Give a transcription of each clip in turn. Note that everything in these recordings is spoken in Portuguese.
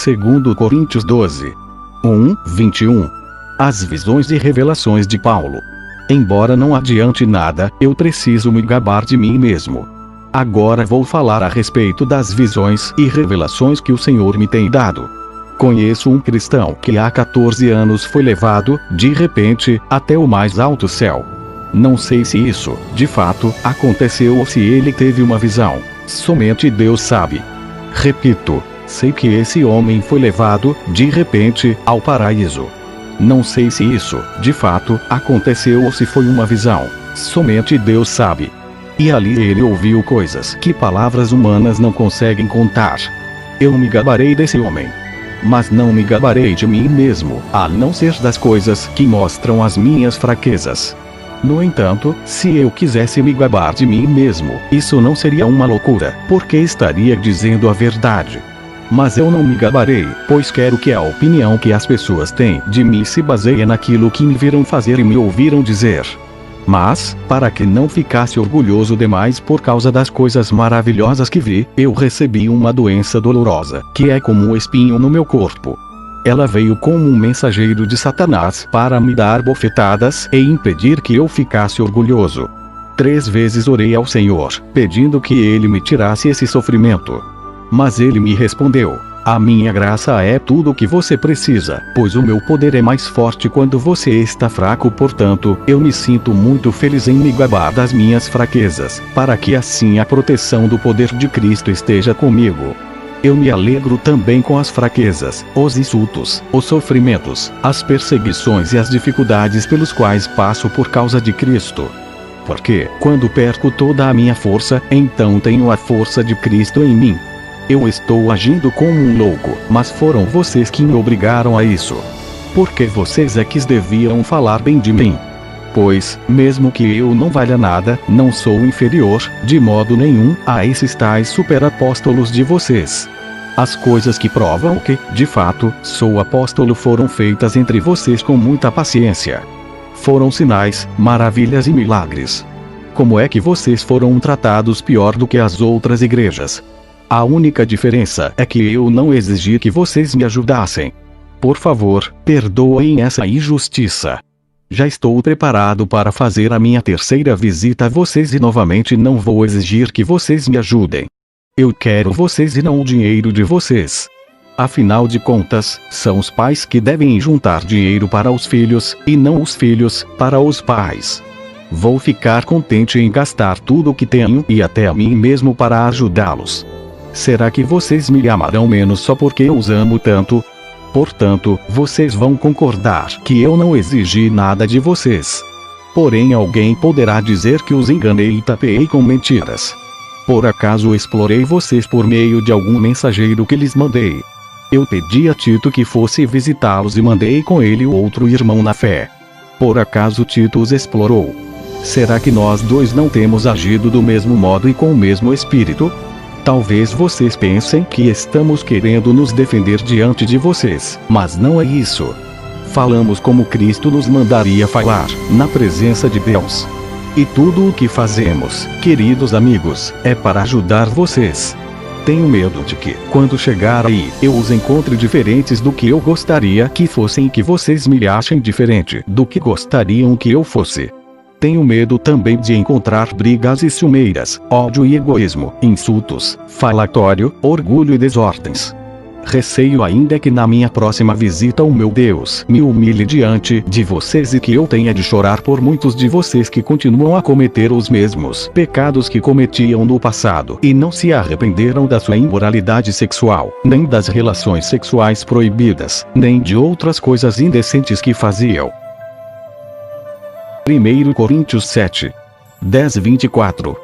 Segundo Coríntios 12. 21. As visões e revelações de Paulo. Embora não adiante nada, eu preciso me gabar de mim mesmo. Agora vou falar a respeito das visões e revelações que o Senhor me tem dado. Conheço um cristão que há 14 anos foi levado, de repente, até o mais alto céu. Não sei se isso, de fato, aconteceu ou se ele teve uma visão. Somente Deus sabe. Repito, sei que esse homem foi levado, de repente, ao paraíso. Não sei se isso, de fato, aconteceu ou se foi uma visão. Somente Deus sabe. E ali ele ouviu coisas que palavras humanas não conseguem contar. Eu me gabarei desse homem. Mas não me gabarei de mim mesmo, a não ser das coisas que mostram as minhas fraquezas. No entanto, se eu quisesse me gabar de mim mesmo, isso não seria uma loucura, porque estaria dizendo a verdade. Mas eu não me gabarei, pois quero que a opinião que as pessoas têm de mim se baseie naquilo que me viram fazer e me ouviram dizer. Mas, para que não ficasse orgulhoso demais por causa das coisas maravilhosas que vi, eu recebi uma doença dolorosa, que é como um espinho no meu corpo. Ela veio como um mensageiro de Satanás para me dar bofetadas e impedir que eu ficasse orgulhoso. 3 vezes orei ao Senhor, pedindo que Ele me tirasse esse sofrimento. Mas Ele me respondeu: a minha graça é tudo o que você precisa, pois o meu poder é mais forte quando você está fraco. Portanto, eu me sinto muito feliz em me gabar das minhas fraquezas, para que assim a proteção do poder de Cristo esteja comigo. Eu me alegro também com as fraquezas, os insultos, os sofrimentos, as perseguições e as dificuldades pelos quais passo por causa de Cristo. Porque, quando perco toda a minha força, então tenho a força de Cristo em mim. Eu estou agindo como um louco, mas foram vocês que me obrigaram a isso. Porque vocês é que deviam falar bem de mim. Pois, mesmo que eu não valha nada, não sou inferior, de modo nenhum, a esses tais superapóstolos de vocês. As coisas que provam que, de fato, sou apóstolo foram feitas entre vocês com muita paciência. Foram sinais, maravilhas e milagres. Como é que vocês foram tratados pior do que as outras igrejas? A única diferença é que eu não exigi que vocês me ajudassem. Por favor, perdoem essa injustiça. Já estou preparado para fazer a minha terceira visita a vocês e novamente não vou exigir que vocês me ajudem. Eu quero vocês e não o dinheiro de vocês. Afinal de contas, são os pais que devem juntar dinheiro para os filhos, e não os filhos, para os pais. Vou ficar contente em gastar tudo o que tenho e até a mim mesmo para ajudá-los. Será que vocês me amarão menos só porque eu os amo tanto? Portanto, vocês vão concordar que eu não exigi nada de vocês. Porém, alguém poderá dizer que os enganei e tapeei com mentiras. Por acaso explorei vocês por meio de algum mensageiro que lhes mandei? Eu pedi a Tito que fosse visitá-los e mandei com ele o outro irmão na fé. Por acaso Tito os explorou? Será que nós dois não temos agido do mesmo modo e com o mesmo espírito? Talvez vocês pensem que estamos querendo nos defender diante de vocês, mas não é isso. Falamos como Cristo nos mandaria falar, na presença de Deus. E tudo o que fazemos, queridos amigos, é para ajudar vocês. Tenho medo de que, quando chegar aí, eu os encontre diferentes do que eu gostaria que fossem e que vocês me achem diferente do que gostariam que eu fosse. Tenho medo também de encontrar brigas e ciumeiras, ódio e egoísmo, insultos, falatório, orgulho e desordens. Receio ainda que na minha próxima visita o meu Deus me humilhe diante de vocês e que eu tenha de chorar por muitos de vocês que continuam a cometer os mesmos pecados que cometiam no passado e não se arrependeram da sua imoralidade sexual, nem das relações sexuais proibidas, nem de outras coisas indecentes que faziam. 1 Coríntios 7. 10-24.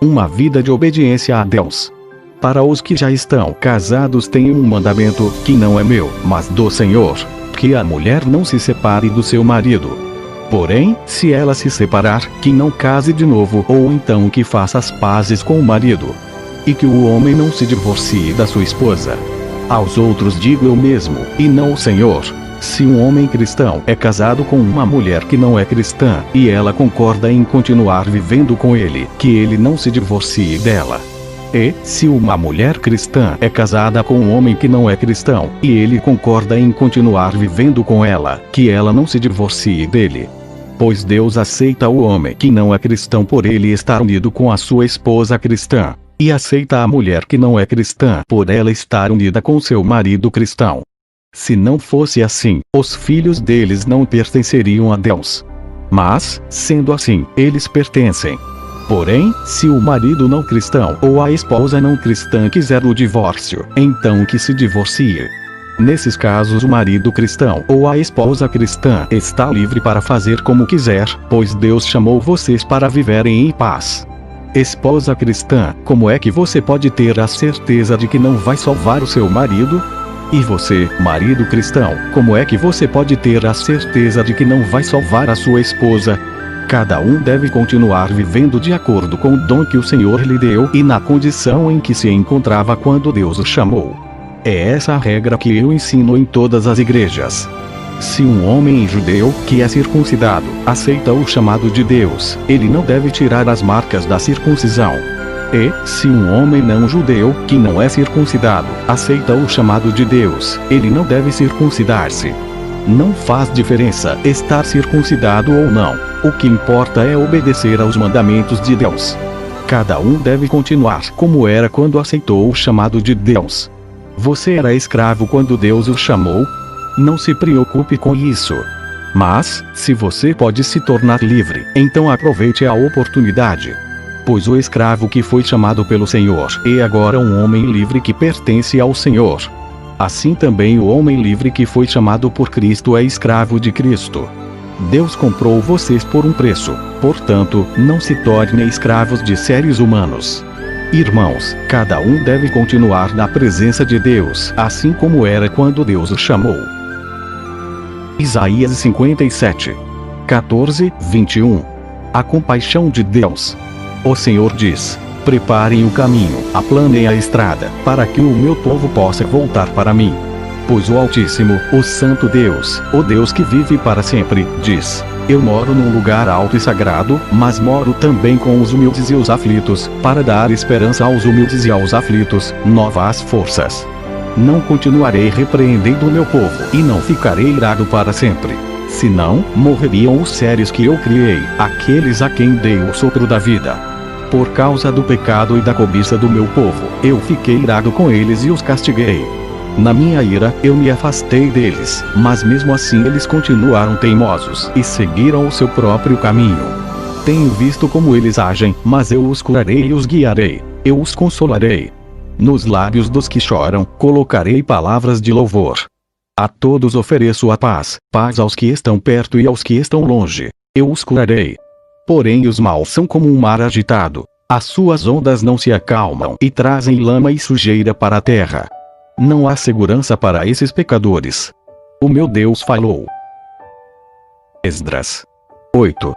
Uma vida de obediência a Deus. Para os que já estão casados tenho um mandamento, que não é meu, mas do Senhor, que a mulher não se separe do seu marido. Porém, se ela se separar, que não case de novo ou então que faça as pazes com o marido. E que o homem não se divorcie da sua esposa. Aos outros digo eu mesmo, e não o Senhor. Se um homem cristão é casado com uma mulher que não é cristã, e ela concorda em continuar vivendo com ele, que ele não se divorcie dela. E, se uma mulher cristã é casada com um homem que não é cristão, e ele concorda em continuar vivendo com ela, que ela não se divorcie dele. Pois Deus aceita o homem que não é cristão por ele estar unido com a sua esposa cristã, e aceita a mulher que não é cristã por ela estar unida com seu marido cristão. Se não fosse assim, os filhos deles não pertenceriam a Deus. Mas, sendo assim, eles pertencem. Porém, se o marido não cristão ou a esposa não cristã quiser o divórcio, então que se divorcie. Nesses casos o marido cristão ou a esposa cristã está livre para fazer como quiser, pois Deus chamou vocês para viverem em paz. Esposa cristã, como é que você pode ter a certeza de que não vai salvar o seu marido? E você, marido cristão, como é que você pode ter a certeza de que não vai salvar a sua esposa? Cada um deve continuar vivendo de acordo com o dom que o Senhor lhe deu e na condição em que se encontrava quando Deus o chamou. É essa a regra que eu ensino em todas as igrejas. Se um homem judeu, que é circuncidado, aceita o chamado de Deus, ele não deve tirar as marcas da circuncisão. E, se um homem não judeu, que não é circuncidado, aceita o chamado de Deus, ele não deve circuncidar-se. Não faz diferença estar circuncidado ou não. O que importa é obedecer aos mandamentos de Deus. Cada um deve continuar como era quando aceitou o chamado de Deus. Você era escravo quando Deus o chamou? Não se preocupe com isso. Mas, se você pode se tornar livre, então aproveite a oportunidade. Pois o escravo que foi chamado pelo Senhor é agora um homem livre que pertence ao Senhor. Assim também o homem livre que foi chamado por Cristo é escravo de Cristo. Deus comprou vocês por um preço, portanto, não se tornem escravos de seres humanos. Irmãos, cada um deve continuar na presença de Deus, assim como era quando Deus o chamou. Isaías 57, 14, 21. A compaixão de Deus. O Senhor diz: preparem o caminho, aplanem a estrada, para que o meu povo possa voltar para mim. Pois o Altíssimo, o Santo Deus, o Deus que vive para sempre, diz: eu moro num lugar alto e sagrado, mas moro também com os humildes e os aflitos, para dar esperança aos humildes e aos aflitos, novas forças. Não continuarei repreendendo o meu povo, e não ficarei irado para sempre. Senão, morreriam os seres que eu criei, aqueles a quem dei o sopro da vida. Por causa do pecado e da cobiça do meu povo, eu fiquei irado com eles e os castiguei. Na minha ira, eu me afastei deles, mas mesmo assim eles continuaram teimosos e seguiram o seu próprio caminho. Tenho visto como eles agem, mas eu os curarei e os guiarei. Eu os consolarei. Nos lábios dos que choram, colocarei palavras de louvor. A todos ofereço a paz, paz aos que estão perto e aos que estão longe. Eu os curarei. Porém os maus são como um mar agitado. As suas ondas não se acalmam e trazem lama e sujeira para a terra. Não há segurança para esses pecadores. O meu Deus falou. Esdras 8,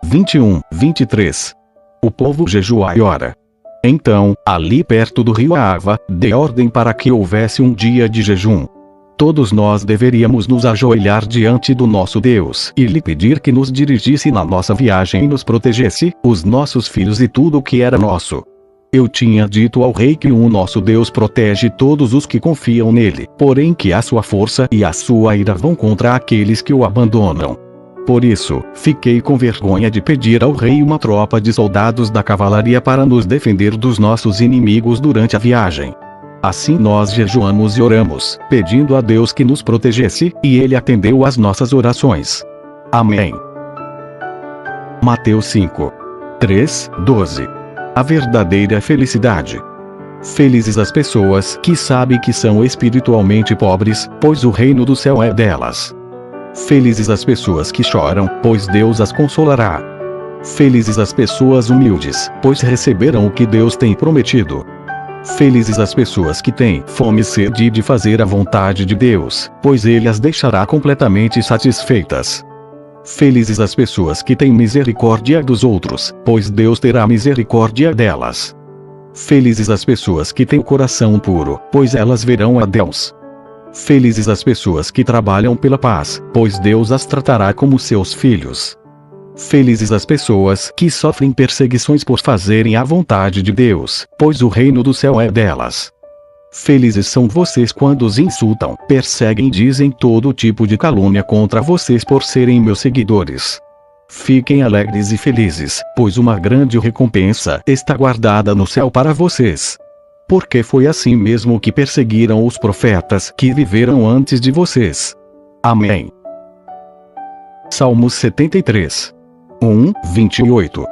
21, 23. O povo jejua e ora. Então, ali perto do rio Ahava, dê ordem para que houvesse um dia de jejum. Todos nós deveríamos nos ajoelhar diante do nosso Deus e lhe pedir que nos dirigisse na nossa viagem e nos protegesse, os nossos filhos e tudo o que era nosso. Eu tinha dito ao rei que o nosso Deus protege todos os que confiam nele, porém que a sua força e a sua ira vão contra aqueles que o abandonam. Por isso, fiquei com vergonha de pedir ao rei uma tropa de soldados da cavalaria para nos defender dos nossos inimigos durante a viagem. Assim nós jejuamos e oramos, pedindo a Deus que nos protegesse, e ele atendeu às nossas orações. Amém. Mateus 5, 3, 12. A verdadeira felicidade. Felizes as pessoas que sabem que são espiritualmente pobres, pois o reino do céu é delas. Felizes as pessoas que choram, pois Deus as consolará. Felizes as pessoas humildes, pois receberão o que Deus tem prometido. Felizes as pessoas que têm fome e sede de fazer a vontade de Deus, pois Ele as deixará completamente satisfeitas. Felizes as pessoas que têm misericórdia dos outros, pois Deus terá misericórdia delas. Felizes as pessoas que têm o coração puro, pois elas verão a Deus. Felizes as pessoas que trabalham pela paz, pois Deus as tratará como seus filhos. Felizes as pessoas que sofrem perseguições por fazerem a vontade de Deus, pois o reino do céu é delas. Felizes são vocês quando os insultam, perseguem e dizem todo tipo de calúnia contra vocês por serem meus seguidores. Fiquem alegres e felizes, pois uma grande recompensa está guardada no céu para vocês. Porque foi assim mesmo que perseguiram os profetas que viveram antes de vocês. Amém. Salmos 73. 28.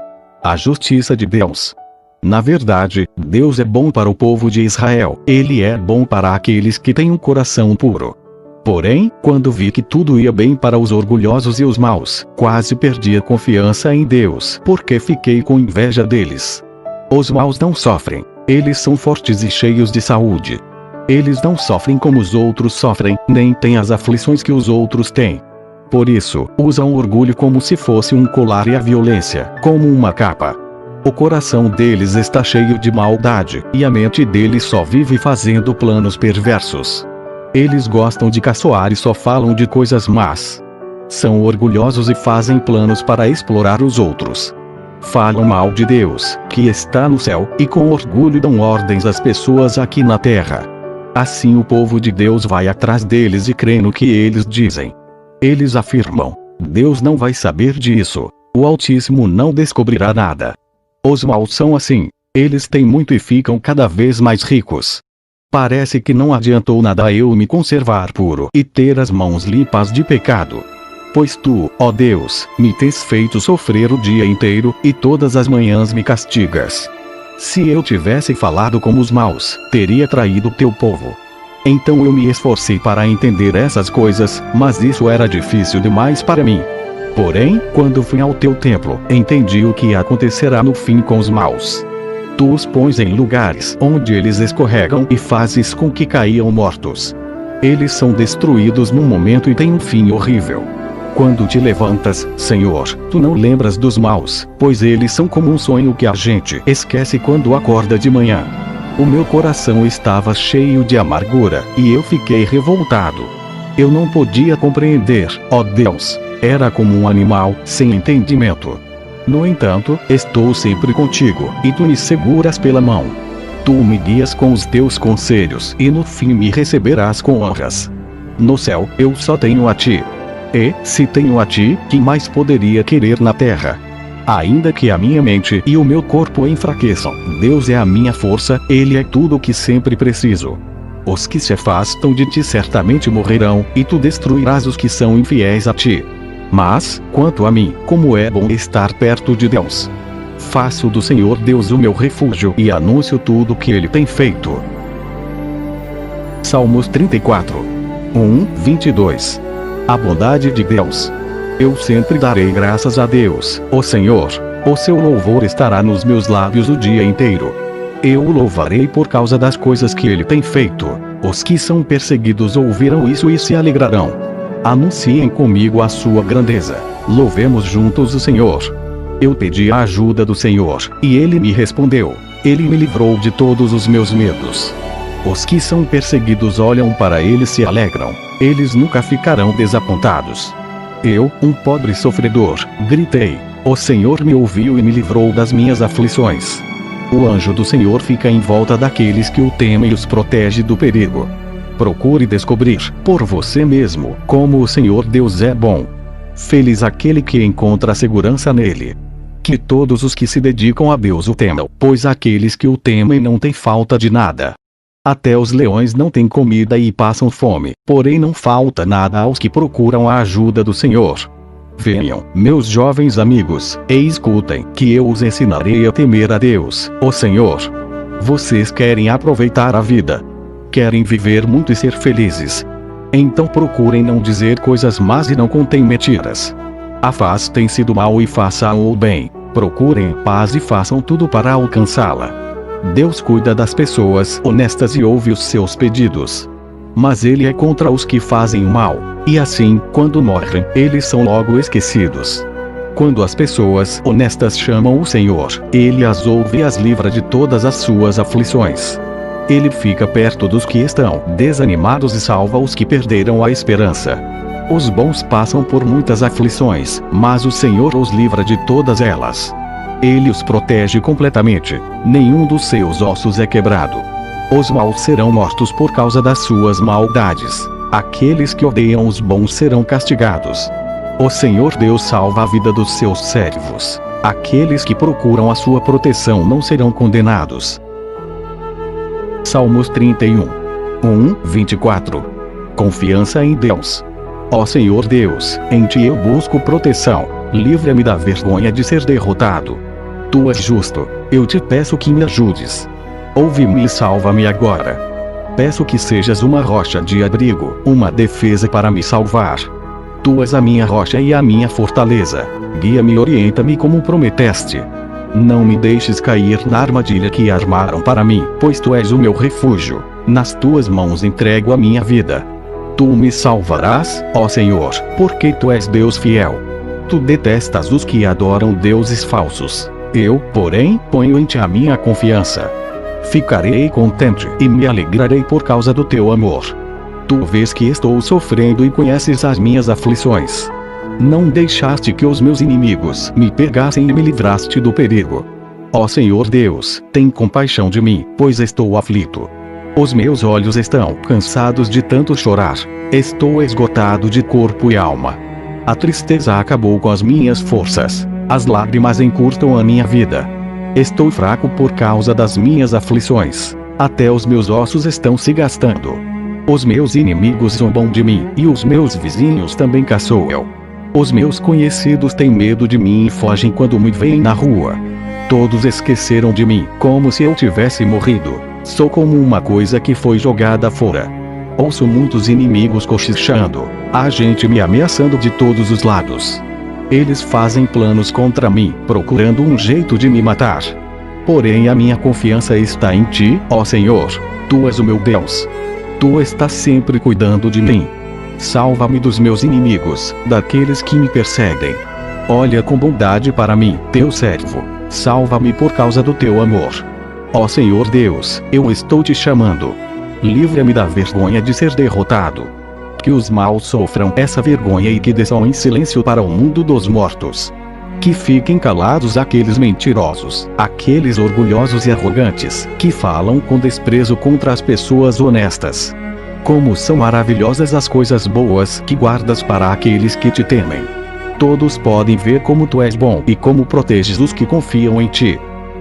A justiça de Deus. Na verdade, Deus é bom para o povo de Israel, Ele é bom para aqueles que têm um coração puro. Porém, quando vi que tudo ia bem para os orgulhosos e os maus, quase perdi a confiança em Deus, porque fiquei com inveja deles. Os maus não sofrem, eles são fortes e cheios de saúde. Eles não sofrem como os outros sofrem, nem têm as aflições que os outros têm. Por isso, usam o orgulho como se fosse um colar e a violência, como uma capa. O coração deles está cheio de maldade, e a mente deles só vive fazendo planos perversos. Eles gostam de caçoar e só falam de coisas más. São orgulhosos e fazem planos para explorar os outros. Falam mal de Deus, que está no céu, e com orgulho dão ordens às pessoas aqui na terra. Assim o povo de Deus vai atrás deles e crê no que eles dizem. Eles afirmam: Deus não vai saber disso, o Altíssimo não descobrirá nada. Os maus são assim, eles têm muito e ficam cada vez mais ricos. Parece que não adiantou nada eu me conservar puro e ter as mãos limpas de pecado. Pois tu, ó Deus, me tens feito sofrer o dia inteiro, e todas as manhãs me castigas. Se eu tivesse falado como os maus, teria traído teu povo. Então eu me esforcei para entender essas coisas, mas isso era difícil demais para mim. Porém, quando fui ao teu templo, entendi o que acontecerá no fim com os maus. Tu os pões em lugares onde eles escorregam e fazes com que caiam mortos. Eles são destruídos num momento e têm um fim horrível. Quando te levantas, Senhor, tu não lembras dos maus, pois eles são como um sonho que a gente esquece quando acorda de manhã. O meu coração estava cheio de amargura, e eu fiquei revoltado. Eu não podia compreender, ó Deus. Era como um animal, sem entendimento. No entanto, estou sempre contigo, e tu me seguras pela mão. Tu me guias com os teus conselhos, e no fim me receberás com honras. No céu, eu só tenho a ti. E, se tenho a ti, que mais poderia querer na terra? Ainda que a minha mente e o meu corpo enfraqueçam, Deus é a minha força, Ele é tudo o que sempre preciso. Os que se afastam de ti certamente morrerão, e tu destruirás os que são infiéis a ti. Mas, quanto a mim, como é bom estar perto de Deus. Faço do Senhor Deus o meu refúgio e anuncio tudo o que Ele tem feito. Salmos 34. 22. A bondade de Deus. Eu sempre darei graças a Deus, ó Senhor. O seu louvor estará nos meus lábios o dia inteiro. Eu o louvarei por causa das coisas que Ele tem feito. Os que são perseguidos ouvirão isso e se alegrarão. Anunciem comigo a sua grandeza. Louvemos juntos o Senhor. Eu pedi a ajuda do Senhor, e Ele me respondeu. Ele me livrou de todos os meus medos. Os que são perseguidos olham para Ele e se alegram. Eles nunca ficarão desapontados. Eu, um pobre sofredor, gritei. O Senhor me ouviu e me livrou das minhas aflições. O anjo do Senhor fica em volta daqueles que o temem e os protege do perigo. Procure descobrir, por você mesmo, como o Senhor Deus é bom. Feliz aquele que encontra segurança nele. Que todos os que se dedicam a Deus o temam, pois aqueles que o temem não têm falta de nada. Até os leões não têm comida e passam fome, porém não falta nada aos que procuram a ajuda do Senhor. Venham, meus jovens amigos, e escutem, que eu os ensinarei a temer a Deus, o Senhor. Vocês querem aproveitar a vida? Querem viver muito e ser felizes? Então procurem não dizer coisas más e não contem mentiras. Afastem-se do mal e façam o bem. Procurem paz e façam tudo para alcançá-la. Deus cuida das pessoas honestas e ouve os seus pedidos. Mas Ele é contra os que fazem o mal, e assim, quando morrem, eles são logo esquecidos. Quando as pessoas honestas chamam o Senhor, Ele as ouve e as livra de todas as suas aflições. Ele fica perto dos que estão desanimados e salva os que perderam a esperança. Os bons passam por muitas aflições, mas o Senhor os livra de todas elas. Ele os protege completamente, nenhum dos seus ossos é quebrado. Os maus serão mortos por causa das suas maldades. Aqueles que odeiam os bons serão castigados. O Senhor Deus salva a vida dos seus servos. Aqueles que procuram a sua proteção não serão condenados. Salmos 31. 24. Confiança em Deus. Ó Senhor Deus, em Ti eu busco proteção, livra-me da vergonha de ser derrotado. Tu és justo, eu te peço que me ajudes. Ouve-me e salva-me agora. Peço que sejas uma rocha de abrigo, uma defesa para me salvar. Tu és a minha rocha e a minha fortaleza, guia-me e orienta-me como prometeste. Não me deixes cair na armadilha que armaram para mim, pois Tu és o meu refúgio, nas Tuas mãos entrego a minha vida. Tu me salvarás, ó Senhor, porque Tu és Deus fiel. Tu detestas os que adoram deuses falsos. Eu, porém, ponho em Ti a minha confiança. Ficarei contente e me alegrarei por causa do Teu amor. Tu vês que estou sofrendo e conheces as minhas aflições. Não deixaste que os meus inimigos me pegassem e me livraste do perigo. Ó Senhor Deus, tem compaixão de mim, pois estou aflito. Os meus olhos estão cansados de tanto chorar. Estou esgotado de corpo e alma. A tristeza acabou com as minhas forças. As lágrimas encurtam a minha vida. Estou fraco por causa das minhas aflições. Até os meus ossos estão se gastando. Os meus inimigos zombam de mim, e os meus vizinhos também caçoam. Os meus conhecidos têm medo de mim e fogem quando me veem na rua. Todos esqueceram de mim, como se eu tivesse morrido. Sou como uma coisa que foi jogada fora. Ouço muitos inimigos cochichando. Há gente me ameaçando de todos os lados. Eles fazem planos contra mim, procurando um jeito de me matar. Porém a minha confiança está em Ti, ó Senhor. Tu és o meu Deus. Tu estás sempre cuidando de mim. Salva-me dos meus inimigos, daqueles que me perseguem. Olha com bondade para mim, Teu servo. Salva-me por causa do Teu amor. Ó Senhor Deus, eu estou Te chamando. Livra-me da vergonha de ser derrotado. Que os maus sofram essa vergonha e que desçam em silêncio para o mundo dos mortos. Que fiquem calados aqueles mentirosos, aqueles orgulhosos e arrogantes, que falam com desprezo contra as pessoas honestas. Como são maravilhosas as coisas boas que guardas para aqueles que Te temem. Todos podem ver como Tu és bom e como proteges os que confiam em Ti.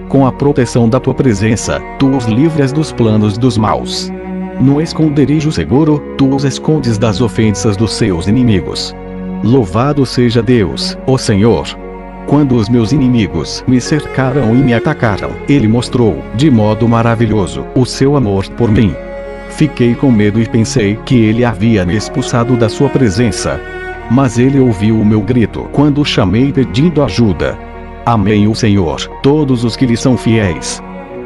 Com a proteção da Tua presença, Tu os livras dos planos dos maus. No esconderijo seguro, Tu os escondes das ofensas dos seus inimigos. Louvado seja Deus, ó Senhor! Quando os meus inimigos me cercaram e me atacaram, Ele mostrou, de modo maravilhoso, o seu amor por mim. Fiquei com medo e pensei que Ele havia me expulsado da sua presença. Mas Ele ouviu o meu grito quando chamei pedindo ajuda. Amém o Senhor, todos os que lhe são fiéis.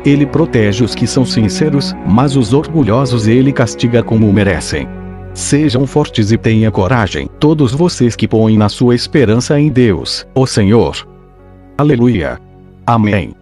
Ele protege os que são sinceros, mas os orgulhosos Ele castiga como merecem. Sejam fortes e tenham coragem, todos vocês que põem na sua esperança em Deus, o Senhor. Aleluia. Amém.